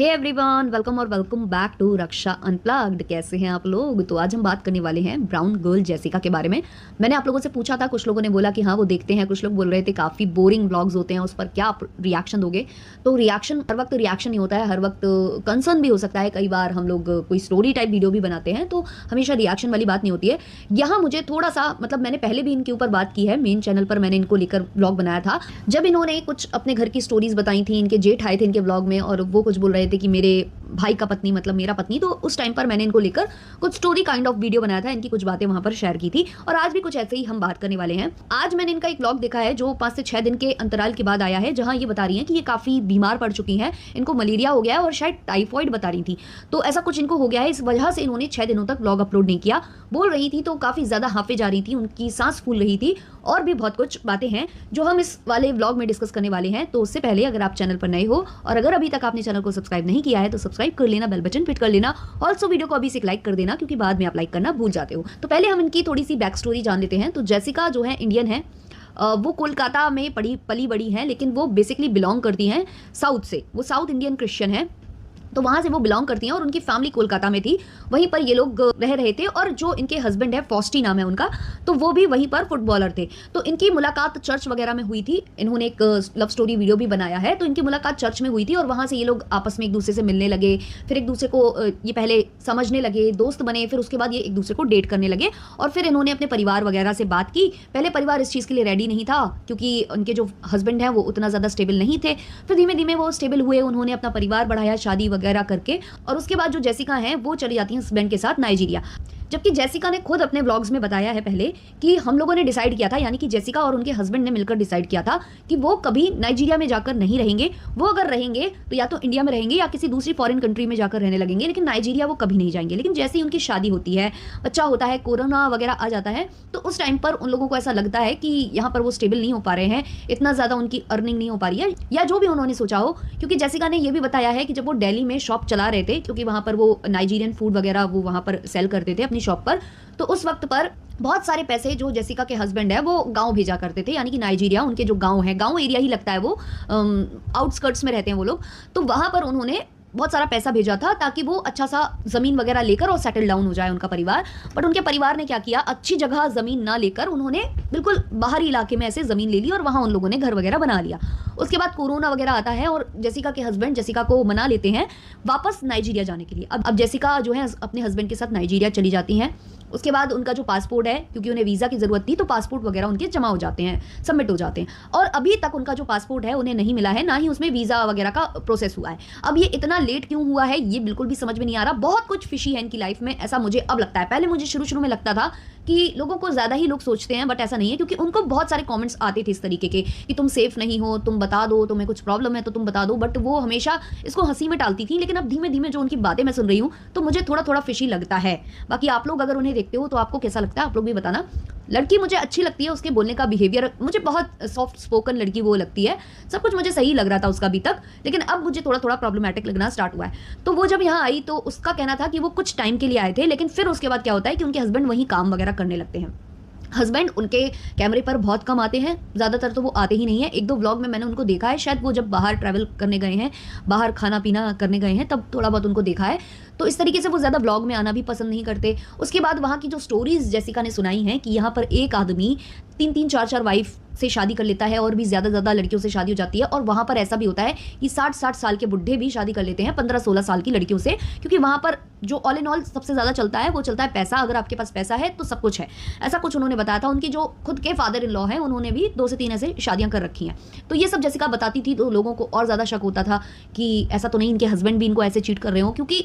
हे everyone, welcome और welcome back to Raksha unplugged. कैसे हैं आप लोग? तो आज हम बात करने वाले हैं ब्राउन गर्ल जेसिका के बारे में। मैंने आप लोगों से पूछा था, कुछ लोगों ने बोला कि हाँ वो देखते हैं, कुछ लोग बोल रहे थे काफ़ी बोरिंग व्लॉग्स होते हैं, उस पर क्या आप रिएक्शन दोगे। तो रिएक्शन हर वक्त रिएक्शन नहीं होता है, हर वक्त कंसर्न भी हो सकता है। कई बार हम लोग कोई स्टोरी टाइप वीडियो भी बनाते हैं तो हमेशा रिएक्शन वाली बात नहीं होती है। यहाँ मुझे थोड़ा सा मैंने पहले भी इनके ऊपर बात की है, मेन चैनल पर मैंने इनको लेकर व्लॉग बनाया था जब इन्होंने कुछ अपने घर की स्टोरीज बताई थी। इनके जेठ आए थे इनके व्लॉग में और वो कुछ बोल रहे थे कि मेरे भाई का पत्नी मतलब मेरा पत्नी। तो उस टाइम पर मैंने इनको लेकर कुछ स्टोरी काइंड ऑफ वीडियो बनाया था, इनकी कुछ बातें वहां पर शेयर की थी और आज भी कुछ ऐसे ही हम बात करने वाले हैं। आज मैंने इनका एक व्लॉग देखा है जो 5 से 6 दिन के अंतराल के बाद आया है, जहां ये बता रही हैं कि ये काफी बीमार पड़ चुकी हैं, इनको मलेरिया हो गया है और शायद टाइफॉइड बता रही थी। तो ऐसा कुछ इनको हो गया है, इस वजह से इन्होंने 6 दिनों तक व्लॉग अपलोड नहीं किया। बोल रही थी तो काफी ज्यादा हाफे जा रही थी, उनकी सांस फूल रही थी और भी बहुत कुछ बातें हैं जो हम इस वाले व्लॉग में डिस्कस करने वाले हैं। तो उससे पहले अगर आप चैनल पर नए हो और अगर अभी तक आपने चैनल को सब्सक्राइब नहीं किया है तो सब्सक्राइब कर लेना, बेल बटन हिट कर लेना। ऑल्सो वीडियो को अभी से लाइक कर देना क्योंकि बाद में आप लाइक करना भूल जाते हो। तो पहले हम इनकी थोड़ी सी बैक स्टोरी जान लेते हैं। तो जेसिका जो है इंडियन है, वो कोलकाता में पली बड़ी हैं, लेकिन वो बेसिकली बिलोंग करती हैं साउथ से। वो साउथ इंडियन क्रिश्चियन है, तो वहाँ से वो बिलोंग करती हैं और उनकी फैमिली कोलकाता में थी, वहीं पर ये लोग रह रहे थे। और जो इनके हस्बैंड है, फॉस्टी नाम है उनका, तो वो भी वहीं पर फुटबॉलर थे। तो इनकी मुलाकात चर्च वगैरह में हुई थी। इन्होंने एक लव स्टोरी वीडियो भी बनाया है। तो इनकी मुलाकात चर्च में हुई थी और वहाँ से ये लोग आपस में एक दूसरे से मिलने लगे, फिर एक दूसरे को ये पहले समझने लगे, दोस्त बने, फिर उसके बाद ये एक दूसरे को डेट करने लगे और फिर इन्होंने अपने परिवार वगैरह से बात की। पहले परिवार इस चीज़ के लिए रेडी नहीं था क्योंकि उनके जो हस्बैंड हैं वो उतना ज़्यादा स्टेबल नहीं थे। फिर धीमे धीमे वो स्टेबल हुए, उन्होंने अपना परिवार बढ़ाया शादी वगैरह करके। और उसके बाद जो जेसिका हैं वो चली जाती हैं हस्बैंड के साथ नाइजीरिया। जबकि जेसिका ने खुद अपने व्लॉग्स में बताया है पहले कि हम लोगों ने डिसाइड किया था, यानी कि जेसिका और उनके हस्बैंड ने मिलकर डिसाइड किया था कि वो कभी नाइजीरिया में जाकर नहीं रहेंगे। वो अगर रहेंगे तो या तो इंडिया में रहेंगे या किसी दूसरी फॉरेन कंट्री में जाकर रहने लगेंगे, लेकिन नाइजीरिया वो कभी नहीं जाएंगे। लेकिन जैसे ही उनकी शादी होती है, बच्चा होता है, कोरोना वगैरह आ जाता है, तो उस टाइम पर उन लोगों को ऐसा लगता है कि यहाँ पर वो स्टेबल नहीं हो पा रहे हैं, इतना ज़्यादा उनकी अर्निंग नहीं हो पा रही है या जो भी उन्होंने सोचा हो। क्योंकि जेसिका ने यह भी बताया है कि जब वो दिल्ली में शॉप चला रहे थे, क्योंकि वहाँ पर वो नाइजीरियन फूड वगैरह वो वहाँ पर सेल करते थे अपनी शॉप पर, तो उस वक्त पर बहुत सारे पैसे जो जेसिका के हस्बैंड है वो गांव भेजा करते थे, यानी कि नाइजीरिया उनके जो गांव है, गांव एरिया ही लगता है, वो आउटस्कर्ट्स में रहते हैं वो लोग। तो वहां पर उन्होंने बहुत सारा पैसा भेजा था ताकि वो अच्छा सा ज़मीन वगैरह लेकर और सेटल डाउन हो जाए उनका परिवार। बट उनके परिवार ने क्या किया, अच्छी जगह ज़मीन ना लेकर उन्होंने बिल्कुल बाहरी इलाके में ऐसे ज़मीन ले ली और वहाँ उन लोगों ने घर वगैरह बना लिया। उसके बाद कोरोना वगैरह आता है और जेसिका के हस्बैंड जेसिका को मना लेते हैं वापस नाइजीरिया जाने के लिए। अब जेसिका जो है अपने हस्बैंड के साथ नाइजीरिया चली जाती हैं। उसके बाद उनका जो पासपोर्ट है, क्योंकि उन्हें वीज़ा की ज़रूरत थी, तो पासपोर्ट वगैरह उनके जमा हो जाते हैं, सबमिट हो जाते हैं। और अभी तक उनका जो पासपोर्ट है उन्हें नहीं मिला है, ना ही उसमें वीज़ा वगैरह का प्रोसेस हुआ है। अब ये इतना लेट क्यों हुआ है ये बिल्कुल भी समझ में नहीं आ रहा। बहुत कुछ फिशी है इनकी लाइफ में, ऐसा मुझे अब लगता है। पहले मुझे शुरू में लगता था कि लोगों को ज़्यादा ही लोग सोचते हैं, बट ऐसा नहीं है, क्योंकि उनको बहुत सारे कमेंट्स आते थे इस तरीके के कि तुम सेफ नहीं हो, तुम बता दो, तुम्हें कुछ प्रॉब्लम है तो तुम बता दो। बट वो हमेशा इसको हंसी में टालती थी। लेकिन अब धीमे धीमे जो उनकी बातें मैं सुन रही हूँ तो मुझे थोड़ा थोड़ा फिशी लगता है। बाकी आप लोग अगर उन्हें देखते हो तो आपको कैसा लगता है, आप लोग भी बताना। लड़की मुझे अच्छी लगती है, उसके बोलने का बिहेवियर मुझे बहुत सॉफ्ट स्पोकन लड़की वो लगती है, सब कुछ मुझे सही लग रहा था उसका अभी तक। लेकिन अब मुझे थोड़ा थोड़ा प्रॉब्लमेटिक लगना स्टार्ट हुआ है। तो वो जब यहाँ आई तो उसका कहना था कि वो कुछ टाइम के लिए आए थे, लेकिन फिर उसके बाद क्या होता है कि उनके हस्बैंड वहीं काम वगैरह करने लगते हैं। हस्बैंड उनके कैमरे पर बहुत कम आते हैं, ज़्यादातर तो वो आते ही नहीं है। 1-2 व्लॉग में मैंने उनको देखा है, शायद वो जब बाहर ट्रैवल करने गए हैं, बाहर खाना पीना करने गए हैं, तब थोड़ा बहुत उनको देखा है। तो इस तरीके से वो ज़्यादा व्लॉग में आना भी पसंद नहीं करते। उसके बाद वहाँ की जो स्टोरीज जेसिका ने सुनाई हैं कि यहाँ पर एक आदमी 3-3, 4-4 वाइफ से शादी कर लेता है और भी ज़्यादा लड़कियों से शादी हो जाती है। और वहाँ पर ऐसा भी होता है कि 60-60 साल के बुढ़े भी शादी कर लेते हैं 15-16 साल की लड़कियों से, क्योंकि वहाँ पर जो ऑल इन ऑल सबसे ज़्यादा चलता है वो चलता है पैसा। अगर आपके पास पैसा है तो सब कुछ है, ऐसा कुछ उन्होंने बताया था। उनकी जो खुद के फादर इन लॉ हैं उन्होंने भी 2 से 3 ऐसे शादियाँ कर रखी हैं। तो ये सब जेसिका बताती थी तो लोगों को और ज़्यादा शक होता था कि ऐसा तो नहीं इनके हस्बैंड भी इनको ऐसे चीट कर रहे हो। क्योंकि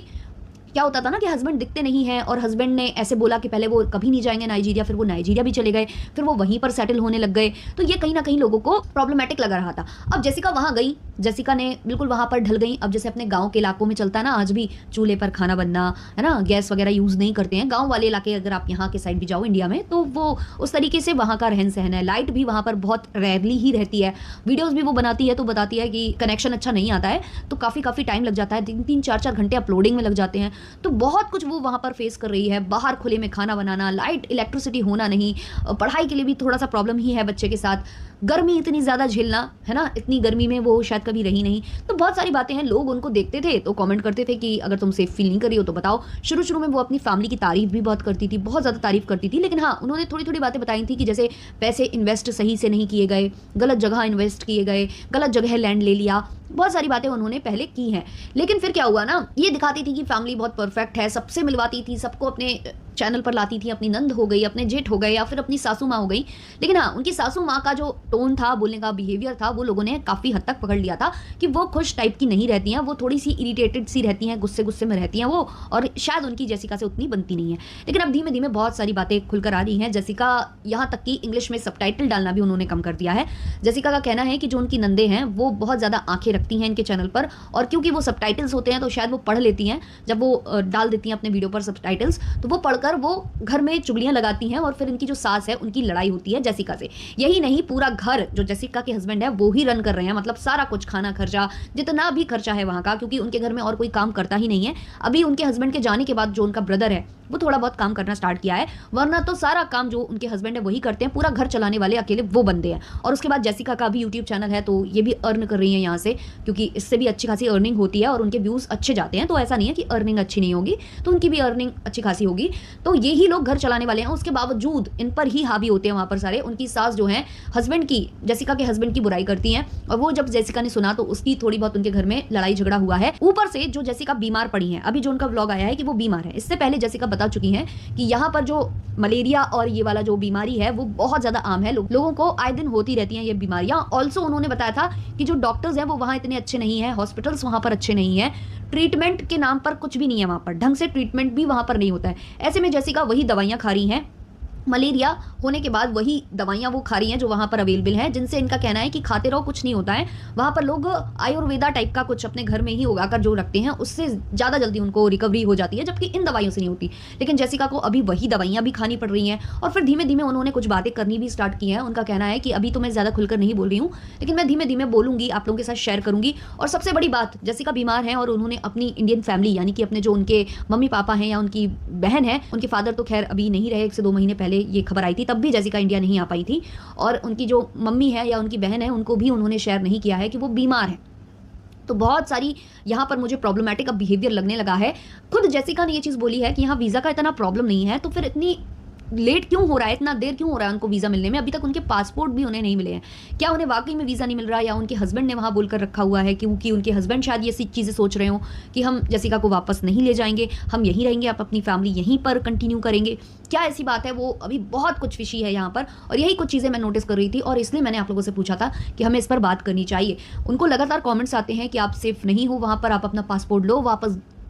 क्या होता था ना कि हस्बैंड दिखते नहीं हैं और हस्बैंड ने ऐसे बोला कि पहले वो कभी नहीं जाएंगे नाइजीरिया, फिर वो नाइजीरिया भी चले गए, फिर वो वहीं पर सेटल होने लग गए। तो ये कहीं ना कहीं लोगों को प्रॉब्लमेटिक लगा रहा था। अब जेसिका वहाँ गई, जेसिका ने बिल्कुल वहाँ पर ढल गई। अब जैसे अपने गाँव के इलाकों में चलता है ना, आज भी चूल्हे पर खाना बनना है ना, गैस वगैरह यूज़ नहीं करते हैं। गाँव वाले इलाके अगर आप यहाँ के साइड भी जाओ इंडिया में तो वो उस तरीके से वहाँ का रहन सहन है। लाइट भी वहाँ पर बहुत रेयरली ही रहती है। वीडियोज़ भी वो बनाती है तो बताती है कि कनेक्शन अच्छा नहीं आता है तो काफ़ी टाइम लग जाता है, 3-3, 4-4 घंटे अपलोडिंग में लग जाते हैं। तो बहुत कुछ वो वहाँ पर फेस कर रही है। बाहर खुले में खाना बनाना, लाइट इलेक्ट्रिसिटी होना नहीं, पढ़ाई के लिए भी थोड़ा सा प्रॉब्लम ही है बच्चे के साथ, गर्मी इतनी ज़्यादा झेलना, है ना, इतनी गर्मी में वो शायद कभी रही नहीं। तो बहुत सारी बातें हैं। लोग उनको देखते थे तो कमेंट करते थे कि अगर तुम सेफ फील नहीं कर रही हो तो बताओ। शुरू शुरू में वो अपनी फैमिली की तारीफ भी बहुत करती थी, बहुत ज़्यादा तारीफ करती थी, लेकिन हाँ, उन्होंने थोड़ी थोड़ी बातें बताई थी कि जैसे पैसे इन्वेस्ट सही से नहीं किए गए, गलत जगह इन्वेस्ट किए गए, गलत जगह लैंड ले लिया, बहुत सारी बातें उन्होंने पहले की हैं। लेकिन फिर क्या हुआ ना, ये दिखाती थी कि फैमिली बहुत परफेक्ट है, सबसे मिलवाती थी, सबको अपने चैनल पर लाती थी, अपनी नंद हो गई, अपने जेठ हो गए, या फिर अपनी सासू माँ हो गई। लेकिन हाँ, उनकी सासू माँ का जो टोन था, बोलने का बिहेवियर था, वो लोगों ने काफ़ी हद तक पकड़ लिया था कि वो खुश टाइप की नहीं रहती हैं, वो थोड़ी सी इरिटेटेड सी रहती हैं, गुस्से गुस्से में रहती हैं वो, और शायद उनकी जेसिका से उतनी बनती नहीं है। लेकिन अब धीमे धीमे बहुत सारी बातें खुलकर आ रही हैं। जेसिका, यहाँ तक कि इंग्लिश में सबटाइटल डालना भी उन्होंने कम कर दिया है। जेसिका का कहना है कि जो उनकी नंदे हैं वो बहुत ज़्यादा आंखें रखती हैं इनके चैनल पर, और क्योंकि वो सबटाइटल्स होते हैं तो शायद वो पढ़ लेती हैं। जब वो डाल देती हैं अपने वीडियो पर सबटाइटल्स, तो वो पढ़कर वो घर में चुगलियां लगाती हैं, और फिर इनकी जो सास है उनकी लड़ाई होती है जेसिका से। यही नहीं, पूरा घर जो जेसिका के हस्बैंड है वो ही रन कर रहे हैं, मतलब सारा कुछ, खाना खर्चा, जितना भी खर्चा है वहाँ का, क्योंकि उनके घर में और कोई काम करता ही नहीं है। अभी उनके हस्बैंड के जाने के बाद जो उनका ब्रदर है वो थोड़ा बहुत काम करना स्टार्ट किया है, वरना तो सारा काम जो उनके हस्बैंड है वही करते हैं। पूरा घर चलाने वाले अकेले वो बंदे हैं। और उसके बाद जेसिका का भी यूट्यूब चैनल है, तो ये भी अर्न कर रही है यहाँ से, क्योंकि इससे भी अच्छी खासी अर्निंग होती है और उनके व्यूज़ अच्छे जाते हैं। तो ऐसा नहीं है कि अर्निंग अच्छी नहीं होगी, तो उनकी भी अर्निंग अच्छी खासी होगी। तो यही लोग घर चलाने वाले हैं, उसके बावजूद इन पर ही हावी होते हैं वहाँ पर सारे। उनकी सास जो है हस्बैंड की, जेसिका के हस्बैंड की बुराई करती हैं, और वो जब जेसिका ने सुना तो उसकी थोड़ी बहुत उनके घर में लड़ाई झगड़ा हुआ है। ऊपर से जो जेसिका बीमार पड़ी है, अभी जो उनका व्लॉग आया है कि वो बीमार है, इससे पहले जेसिका बता चुकी हैं कि यहाँ पर जो मलेरिया और ये वाला जो बीमारी है वो बहुत ज़्यादा आम है, लोगों को आए दिन होती रहती हैं ये बीमारियाँ। ऑल्सो उन्होंने बताया था कि जो डॉक्टर्स हैं वो वहाँ इतने अच्छे नहीं हैं, हॉस्पिटल्स वहाँ पर अच्छे नहीं हैं, ट्रीटमेंट के नाम पर कुछ भी नहीं है वहाँ पर, ढंग से ट्रीटमेंट भी वहाँ पर नहीं होता है। ऐसे में जेसिका वही दवाइयाँ खा रही हैं, मलेरिया होने के बाद वही दवाइयाँ वो खा रही हैं जो वहाँ पर अवेलेबल हैं, जिनसे इनका कहना है कि खाते रहो कुछ नहीं होता है। वहाँ पर लोग आयुर्वेदा टाइप का कुछ अपने घर में ही उगाकर जो रखते हैं, उससे ज़्यादा जल्दी उनको रिकवरी हो जाती है, जबकि इन दवाइयों से नहीं होती। लेकिन जेसिका को अभी वही दवाइयाँ भी खानी पड़ रही हैं। और फिर धीमे धीमे उन्होंने कुछ बातें करनी भी स्टार्ट की हैं। उनका कहना है कि अभी तो मैं ज़्यादा खुलकर नहीं बोल रही हूँ, लेकिन मैं धीमे धीमे बोलूँगी, आप लोगों के साथ शेयर करूँगी। और सबसे बड़ी बात, जेसिका बीमार है और उन्होंने अपनी इंडियन फैमिली, यानी कि अपने जो उनके मम्मी पापा हैं या उनकी बहन है, उनके फादर तो खैर अभी नहीं रहे, 1 से 2 महीने पहले ये खबर आई थी, तब भी जेसिका इंडिया नहीं आ पाई थी। और उनकी जो मम्मी है या उनकी बहन है, उनको भी उन्होंने शेयर नहीं किया है कि वो बीमार है। तो बहुत सारी यहाँ पर मुझे प्रॉब्लमैटिक अब बिहेवियर लगने लगा है। खुद जेसिका ने ये चीज़ बोली है कि यहाँ वीज़ा का इतना प्रॉब्लम नहीं है, तो फिर इतनी लेट क्यों हो रहा है, इतना देर क्यों हो रहा है उनको वीज़ा मिलने में? अभी तक उनके पासपोर्ट भी उन्हें नहीं मिले हैं। क्या उन्हें वाकई में वीज़ा नहीं मिल रहा है, या उनके हस्बैंड ने वहाँ बोलकर रखा हुआ है, क्योंकि उनके हस्बैंड शायद ये चीज़ें सोच रहे हो कि हम जेसिका को वापस नहीं ले जाएंगे, हम यहीं रहेंगे, आप अपनी फैमिली यहीं पर कंटिन्यू करेंगे? क्या ऐसी बात है? वो अभी बहुत कुछ फिशी है यहाँ पर, और यही कुछ चीज़ें मैं नोटिस कर रही थी, और इसलिए मैंने आप लोगों से पूछा था कि हमें इस पर बात करनी चाहिए। उनको लगातार कॉमेंट्स आते हैं कि आप सेफ नहीं हो वहाँ पर, आप अपना पासपोर्ट लो,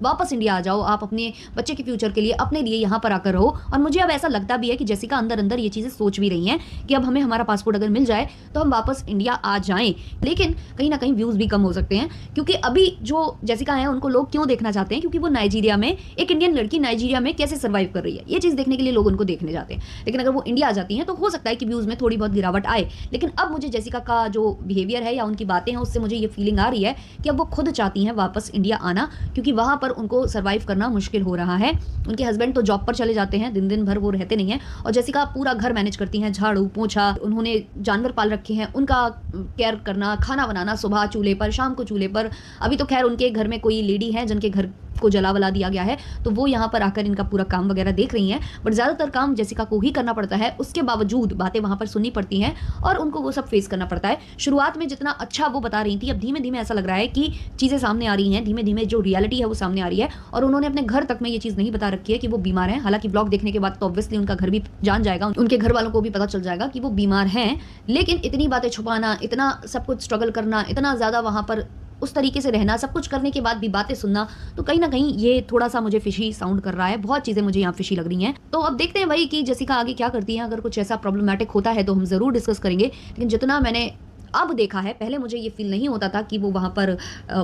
वापस इंडिया आ जाओ, आप अपने बच्चे के फ्यूचर के लिए, अपने लिए यहाँ पर आकर रहो। और मुझे अब ऐसा लगता भी है कि जेसिका अंदर अंदर ये चीज़ें सोच भी रही हैं कि अब हमें हमारा पासपोर्ट अगर मिल जाए तो हम वापस इंडिया आ जाएं। लेकिन कहीं ना कहीं व्यूज़ भी कम हो सकते हैं, क्योंकि अभी जो जेसिका है उनको लोग क्यों देखना चाहते हैं? क्योंकि वो नाइजीरिया में, एक इंडियन लड़की नाइजीरिया में कैसे सर्वाइव कर रही है, ये चीज़ देखने के लिए लोग उनको देखने जाते हैं। लेकिन अगर वो इंडिया आ जाती हैं तो हो सकता है कि व्यूज़ में थोड़ी बहुत गिरावट आए। लेकिन अब मुझे जेसिका का जो बिहेवियर है या उनकी बातें हैं, उससे मुझे ये फीलिंग आ रही है कि अब वो खुद चाहती हैं वापस इंडिया आना, क्योंकि वहाँ पर उनको सर्वाइव करना मुश्किल हो रहा है। उनके हस्बैंड तो जॉब पर चले जाते हैं, दिन दिन भर वो रहते नहीं हैं, और जेसिका पूरा घर मैनेज करती हैं, झाड़ू पोछा, उन्होंने जानवर पाल रखे हैं, उनका केयर करना, खाना बनाना, सुबह चूल्हे पर, शाम को चूल्हे पर। अभी तो खैर उनके घर में कोई लेडी है जिनके घर को जला वला दिया गया है, तो वो यहाँ पर आकर इनका पूरा काम वगैरह देख रही हैं, बट ज़्यादातर काम जेसिका को ही करना पड़ता है। उसके बावजूद बातें वहाँ पर सुननी पड़ती हैं और उनको वो सब फेस करना पड़ता है। शुरुआत में जितना अच्छा वो बता रही थी, अब धीमे धीमे ऐसा लग रहा है कि चीज़ें सामने आ रही हैं, धीमे धीमे जो रियलिटी है वो सामने आ रही है। और उन्होंने अपने घर तक में ये चीज़ नहीं बता रखी है कि वो बीमार हैं। हालांकि ब्लॉग देखने के बाद तो ऑब्वियसली उनका घर भी जान जाएगा, उनके घर वालों को भी पता चल जाएगा कि वो बीमार हैं। लेकिन इतनी बातें छुपाना, इतना सब कुछ स्ट्रगल करना, इतना ज़्यादा वहाँ पर उस तरीके से रहना, सब कुछ करने के बाद भी बातें सुनना, तो कहीं ना कहीं ये थोड़ा सा मुझे फिशी साउंड कर रहा है। बहुत चीज़ें मुझे यहाँ फिशी लग रही हैं। तो अब देखते हैं भाई कि जेसिका आगे क्या करती है। अगर कुछ ऐसा प्रॉब्लमैटिक होता है तो हम ज़रूर डिस्कस करेंगे, लेकिन जितना मैंने अब देखा है, पहले मुझे ये फील नहीं होता था कि वो वहाँ पर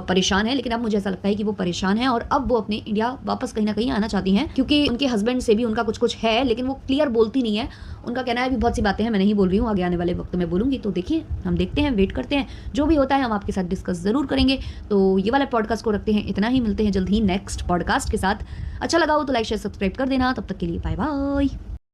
परेशान है, लेकिन अब मुझे ऐसा लगता है कि वो परेशान है और अब वो अपने इंडिया वापस कहीं ना कहीं आना चाहती हैं, क्योंकि उनके हस्बैंड से भी उनका कुछ कुछ है, लेकिन वो क्लियर बोलती नहीं है। उनका कहना है भी बहुत सी बातें हैं, मैं नहीं बोल रही हूँ, आगे आने वाले वक्त में बोलूंगी। तो देखिए, हम देखते हैं, वेट करते हैं, जो भी होता है हम आपके साथ डिस्कस जरूर करेंगे। तो ये वाला पॉडकास्ट को रखते हैं इतना ही, मिलते हैं जल्द ही नेक्स्ट पॉडकास्ट के साथ। अच्छा लगा हो तो लाइक शेयर सब्सक्राइब कर देना। तब तक के लिए बाय बाय।